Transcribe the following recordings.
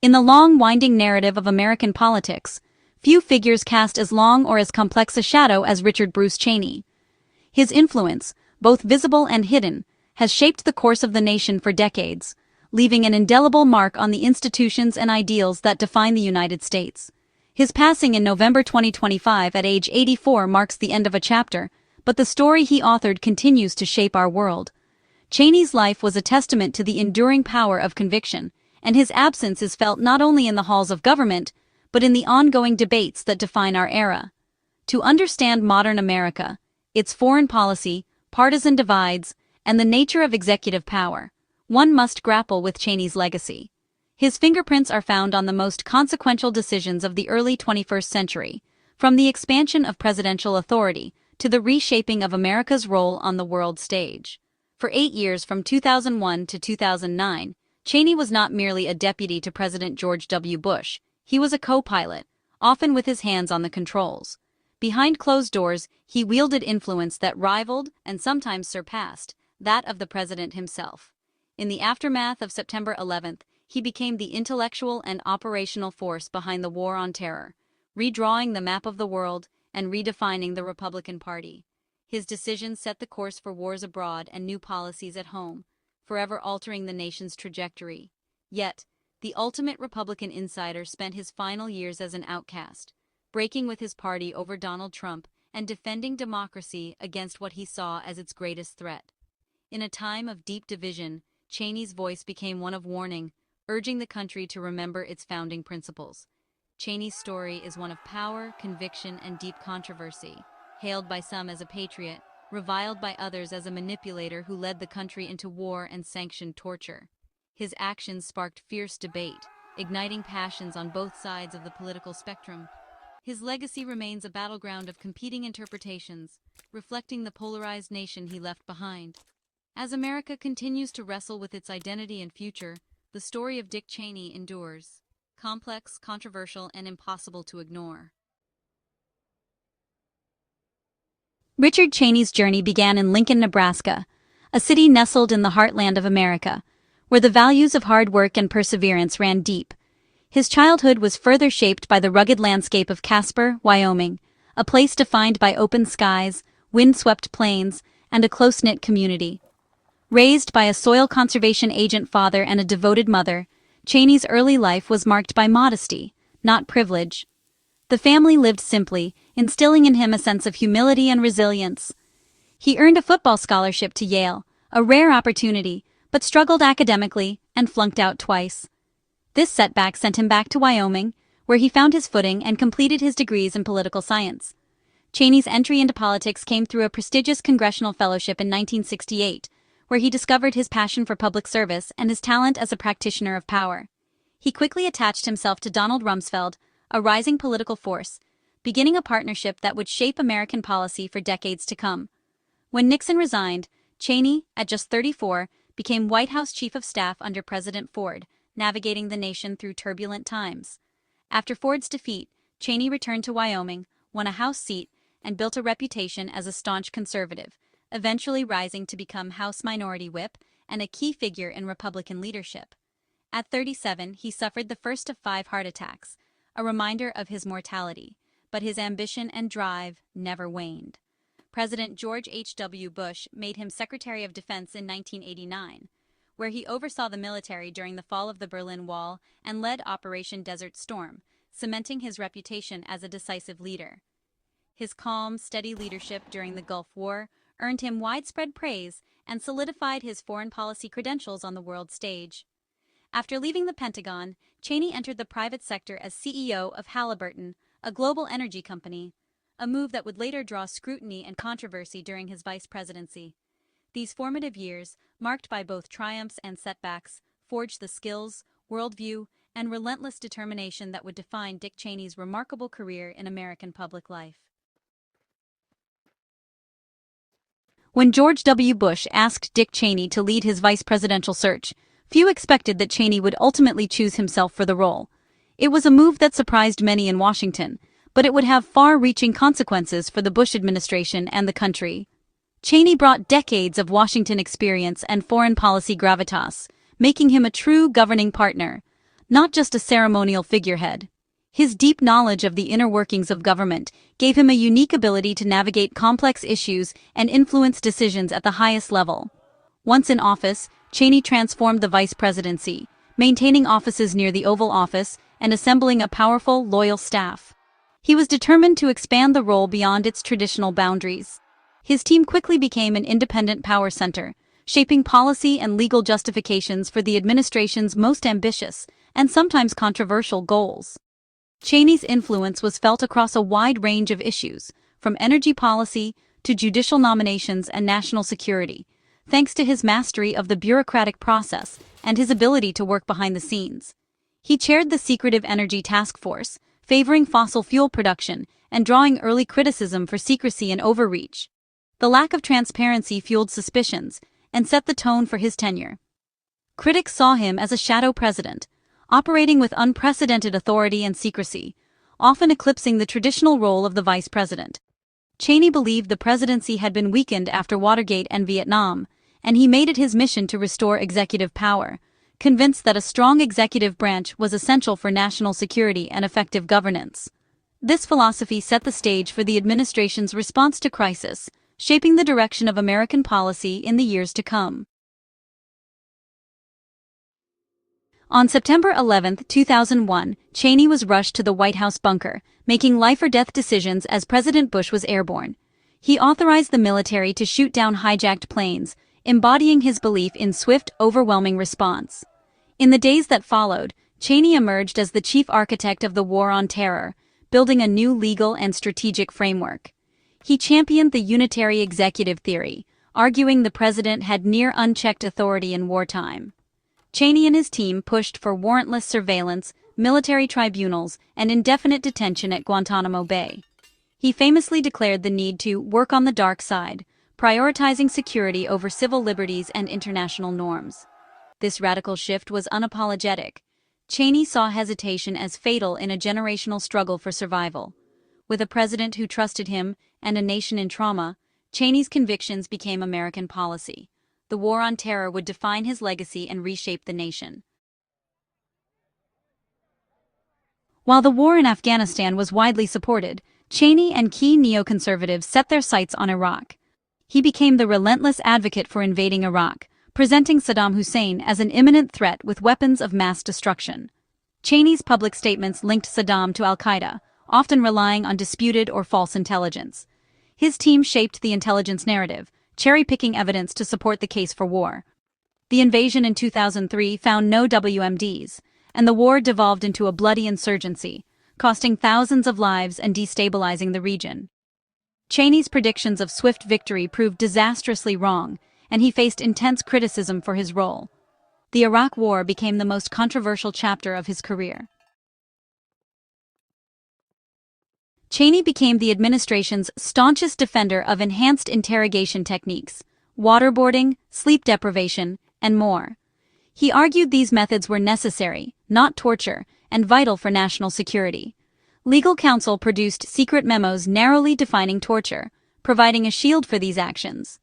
In the long, winding narrative of American politics, few figures cast as long or as complex a shadow as Richard Bruce Cheney. His influence, both visible and hidden, has shaped the course of the nation for decades, leaving an indelible mark on the institutions and ideals that define the United States. His passing in November 2025 at age 84 marks the end of a chapter, but the story he authored continues to shape our world. Cheney's life was a testament to the enduring power of conviction, and his absence is felt not only in the halls of government, but in the ongoing debates that define our era. To understand modern America, its foreign policy, partisan divides, and the nature of executive power, one must grapple with Cheney's legacy. His fingerprints are found on the most consequential decisions of the early 21st century, from the expansion of presidential authority to the reshaping of America's role on the world stage. For 8 years from 2001 to 2009, Cheney was not merely a deputy to President George W. Bush, he was a co-pilot, often with his hands on the controls. Behind closed doors, he wielded influence that rivaled, and sometimes surpassed, that of the president himself. In the aftermath of September 11th, he became the intellectual and operational force behind the War on Terror, redrawing the map of the world and redefining the Republican Party. His decisions set the course for wars abroad and new policies at home, forever altering the nation's trajectory. Yet, the ultimate Republican insider spent his final years as an outcast, breaking with his party over Donald Trump and defending democracy against what he saw as its greatest threat. In a time of deep division, Cheney's voice became one of warning, urging the country to remember its founding principles. Cheney's story is one of power, conviction, and deep controversy, hailed by some as a patriot, reviled by others as a manipulator who led the country into war and sanctioned torture. His actions sparked fierce debate, igniting passions on both sides of the political spectrum. His legacy remains a battleground of competing interpretations, reflecting the polarized nation he left behind. As America continues to wrestle with its identity and future, the story of Dick Cheney endures, complex, controversial, and impossible to ignore. Richard Cheney's journey began in Lincoln, Nebraska, a city nestled in the heartland of America, where the values of hard work and perseverance ran deep. His childhood was further shaped by the rugged landscape of Casper, Wyoming, a place defined by open skies, wind-swept plains, and a close-knit community. Raised by a soil conservation agent father and a devoted mother, Cheney's early life was marked by modesty, not privilege. The family lived simply, instilling in him a sense of humility and resilience. He earned a football scholarship to Yale, a rare opportunity, but struggled academically and flunked out twice. This setback sent him back to Wyoming, where he found his footing and completed his degrees in political science. Cheney's entry into politics came through a prestigious congressional fellowship in 1968, where he discovered his passion for public service and his talent as a practitioner of power. He quickly attached himself to Donald Rumsfeld, a rising political force, beginning a partnership that would shape American policy for decades to come. When Nixon resigned, Cheney, at just 34, became White House Chief of Staff under President Ford, navigating the nation through turbulent times. After Ford's defeat, Cheney returned to Wyoming, won a House seat, and built a reputation as a staunch conservative, eventually rising to become House Minority Whip and a key figure in Republican leadership. At 37, he suffered the first of 5 heart attacks, a reminder of his mortality, but his ambition and drive never waned. President George H.W. Bush made him Secretary of Defense in 1989, where he oversaw the military during the fall of the Berlin Wall and led Operation Desert Storm, cementing his reputation as a decisive leader. His calm, steady leadership during the Gulf War earned him widespread praise and solidified his foreign policy credentials on the world stage. After leaving the Pentagon, Cheney entered the private sector as CEO of Halliburton, a global energy company, a move that would later draw scrutiny and controversy during his vice presidency. These formative years, marked by both triumphs and setbacks, forged the skills, worldview, and relentless determination that would define Dick Cheney's remarkable career in American public life. When George W. Bush asked Dick Cheney to lead his vice presidential search, few expected that Cheney would ultimately choose himself for the role. It was a move that surprised many in Washington, but it would have far-reaching consequences for the Bush administration and the country. Cheney brought decades of Washington experience and foreign policy gravitas, making him a true governing partner. not just a ceremonial figurehead. His deep knowledge of the inner workings of government gave him a unique ability to navigate complex issues and influence decisions at the highest level. Once in office, Cheney transformed the vice presidency, maintaining offices near the Oval Office and assembling a powerful, loyal staff. He was determined to expand the role beyond its traditional boundaries. His team quickly became an independent power center, shaping policy and legal justifications for the administration's most ambitious and sometimes controversial goals. Cheney's influence was felt across a wide range of issues, from energy policy to judicial nominations and national security, thanks to his mastery of the bureaucratic process and his ability to work behind the scenes. He chaired the secretive energy task force, favoring fossil fuel production and drawing early criticism for secrecy and overreach. The lack of transparency fueled suspicions and set the tone for his tenure. Critics saw him as a shadow president, operating with unprecedented authority and secrecy, often eclipsing the traditional role of the vice president. Cheney believed the presidency had been weakened after Watergate and Vietnam, and he made it his mission to restore executive power, convinced that a strong executive branch was essential for national security and effective governance. This philosophy set the stage for the administration's response to crisis, shaping the direction of American policy in the years to come. On September 11, 2001, Cheney was rushed to the White House bunker, making life-or-death decisions as President Bush was airborne. He authorized the military to shoot down hijacked planes, embodying his belief in swift, overwhelming response. In the days that followed, Cheney emerged as the chief architect of the War on Terror, building a new legal and strategic framework. He championed the unitary executive theory, arguing the president had near unchecked authority in wartime. Cheney and his team pushed for warrantless surveillance, military tribunals, and indefinite detention at Guantanamo Bay. He famously declared the need to work on the dark side, prioritizing security over civil liberties and international norms. This radical shift was unapologetic. Cheney saw hesitation as fatal in a generational struggle for survival. With a president who trusted him and a nation in trauma, Cheney's convictions became American policy. The War on Terror would define his legacy and reshape the nation. While the war in Afghanistan was widely supported, Cheney and key neoconservatives set their sights on Iraq. He became the relentless advocate for invading Iraq, presenting Saddam Hussein as an imminent threat with weapons of mass destruction. Cheney's public statements linked Saddam to al-Qaeda, often relying on disputed or false intelligence. His team shaped the intelligence narrative, cherry-picking evidence to support the case for war. The invasion in 2003 found no WMDs, and the war devolved into a bloody insurgency, costing thousands of lives and destabilizing the region. Cheney's predictions of swift victory proved disastrously wrong, and he faced intense criticism for his role. The Iraq War became the most controversial chapter of his career. Cheney became the administration's staunchest defender of enhanced interrogation techniques, waterboarding, sleep deprivation, and more. He argued these methods were necessary, not torture, and vital for national security. Legal counsel produced secret memos narrowly defining torture, providing a shield for these actions.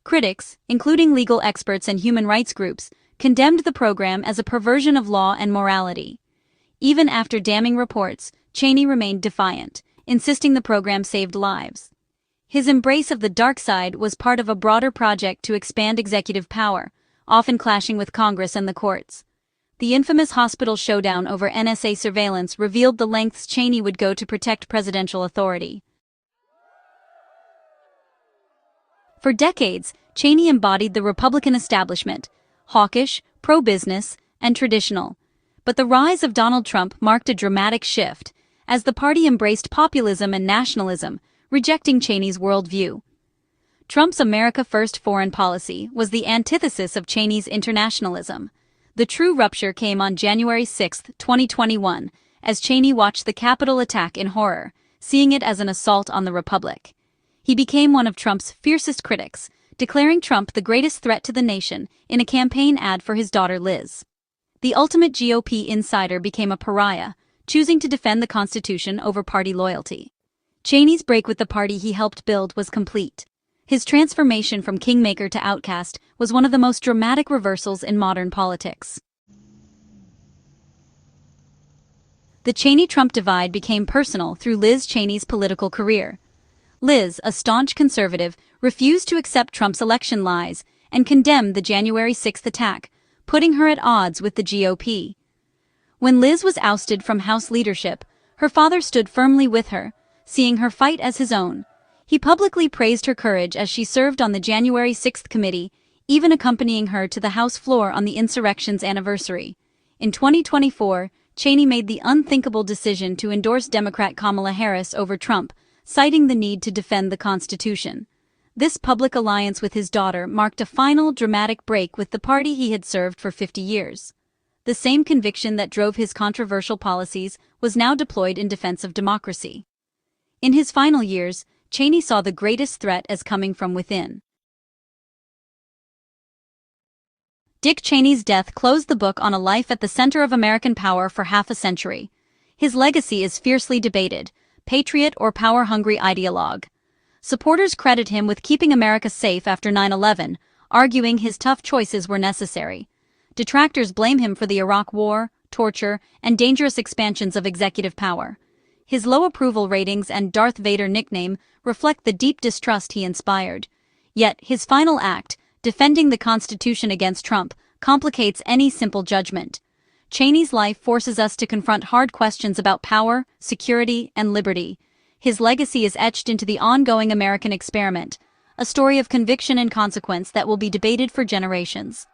Critics, including legal experts and human rights groups, condemned the program as a perversion of law and morality. Even after damning reports, Cheney remained defiant, insisting the program saved lives. His embrace of the dark side was part of a broader project to expand executive power, often clashing with Congress and the courts. The infamous hospital showdown over NSA surveillance revealed the lengths Cheney would go to protect presidential authority. For decades, Cheney embodied the Republican establishment, hawkish, pro-business, and traditional. But the rise of Donald Trump marked a dramatic shift, as the party embraced populism and nationalism, rejecting Cheney's worldview. Trump's America First foreign policy was the antithesis of Cheney's internationalism. The true rupture came on January 6, 2021, as Cheney watched the Capitol attack in horror, seeing it as an assault on the Republic. He became one of Trump's fiercest critics, declaring Trump the greatest threat to the nation in a campaign ad for his daughter Liz. The ultimate GOP insider became a pariah, choosing to defend the Constitution over party loyalty. Cheney's break with the party he helped build was complete. His transformation from kingmaker to outcast was one of the most dramatic reversals in modern politics. The Cheney-Trump divide became personal through Liz Cheney's political career. Liz, a staunch conservative, refused to accept Trump's election lies and condemned the January 6th attack, putting her at odds with the GOP. When Liz was ousted from House leadership, her father stood firmly with her, seeing her fight as his own. He publicly praised her courage as she served on the January 6th committee, even accompanying her to the House floor on the insurrection's anniversary. In 2024, Cheney made the unthinkable decision to endorse Democrat Kamala Harris over Trump, citing the need to defend the Constitution. This public alliance with his daughter marked a final dramatic break with the party he had served for 50 years. The same conviction that drove his controversial policies was now deployed in defense of democracy. In his final years, Cheney saw the greatest threat as coming from within. Dick Cheney's death closed the book on a life at the center of American power for half a century. His legacy is fiercely debated, patriot or power-hungry ideologue. Supporters credit him with keeping America safe after 9/11, arguing his tough choices were necessary. Detractors blame him for the Iraq War, torture, and dangerous expansions of executive power. His low approval ratings and Darth Vader nickname reflect the deep distrust he inspired. Yet, his final act, defending the Constitution against Trump, complicates any simple judgment. Cheney's life forces us to confront hard questions about power, security, and liberty. His legacy is etched into the ongoing American experiment, a story of conviction and consequence that will be debated for generations.